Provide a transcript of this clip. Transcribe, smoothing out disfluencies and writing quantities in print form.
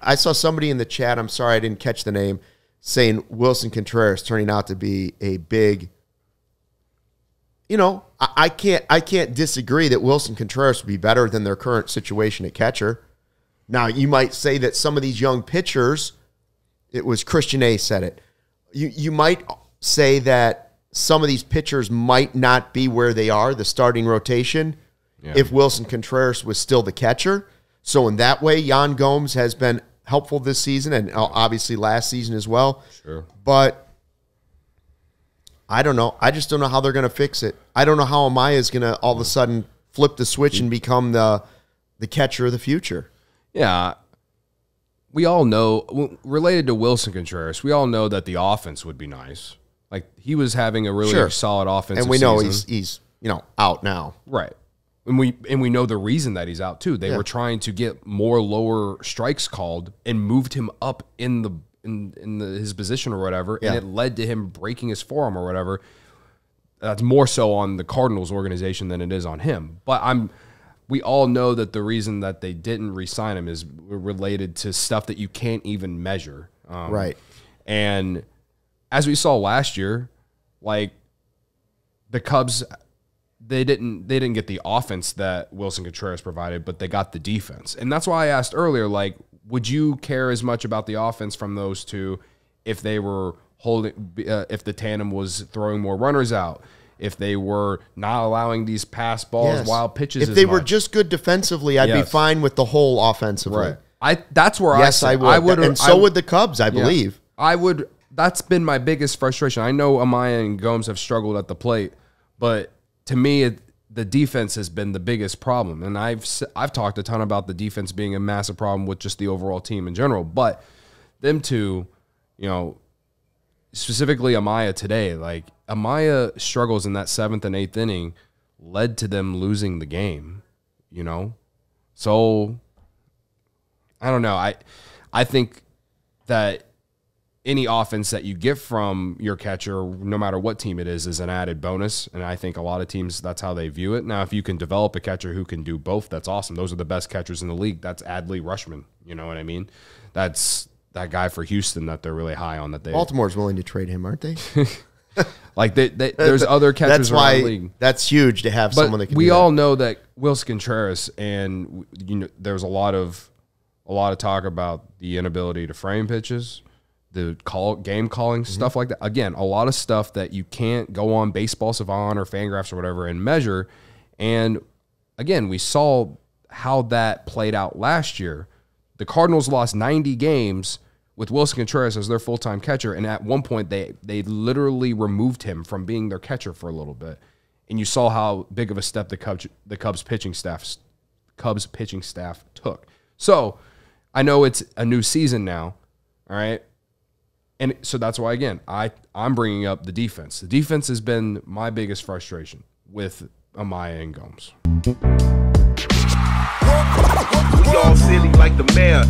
I saw somebody in the chat, I'm sorry I didn't catch the name, saying Willson Contreras turning out to be a big, I can't disagree that Willson Contreras would be better than their current situation at catcher. Now, you might say that some of these young pitchers, it was Christian A. said it, you might say that some of these pitchers might not be where they are, the starting rotation, if Willson Contreras was still the catcher. So in that way, Yan Gomes has been helpful this season and obviously last season as well. Sure. But I don't know. I just don't know how they're going to fix it. I don't know how Amaya is going to all of a sudden flip the switch and become the catcher of the future. Yeah. We all know, related to Willson Contreras, we all know that the offense would be nice. Like, he was having a really solid offensive and we know season. he's out now. Right. And we know the reason that he's out too. They were trying to get more lower strikes called and moved him up in his position or whatever, and it led to him breaking his forearm or whatever. That's more so on the Cardinals organization than it is on him. But we all know that the reason that they didn't re-sign him is related to stuff that you can't even measure. Right. And as we saw last year, like, the Cubs, they didn't get the offense that Willson Contreras provided, but they got the defense. And that's why I asked earlier, like, would you care as much about the offense from those two if they were if the tandem was throwing more runners out, if they were not allowing these pass balls, wild pitches? If they were just good defensively, I'd be fine with the whole offensively. Right. That's where I would. And so would the Cubs, I believe. I would. That's been my biggest frustration. I know Amaya and Gomes have struggled at the plate, but to me, the defense has been the biggest problem. And I've talked a ton about the defense being a massive problem with just the overall team in general. But them two, specifically Amaya today, like, Amaya struggles in that 7th and 8th inning led to them losing the game, So, I don't know. I think that any offense that you get from your catcher, no matter what team it is an added bonus. And I think a lot of teams, that's how they view it. Now, if you can develop a catcher who can do both, that's awesome. Those are the best catchers in the league. That's Adley Rutschman. You know what I mean? That's that guy for Houston that they're really high on. Baltimore's willing to trade him, aren't they? Like, there's other catchers around the league. That's huge to have someone that can do that. We all know that Willson Contreras, and there's a lot of talk about the inability to frame pitches, the game calling, stuff like that. Again, a lot of stuff that you can't go on Baseball Savant or Fangraphs or whatever and measure. And again, we saw how that played out last year. The Cardinals lost 90 games with Willson Contreras as their full-time catcher, and at one point they literally removed him from being their catcher for a little bit. And you saw how big of a step the Cubs pitching staff took. So I know it's a new season now, all right? And so that's why, again, I'm bringing up the defense. The defense has been my biggest frustration with Amaya and Gomes. We all silly like the mayor.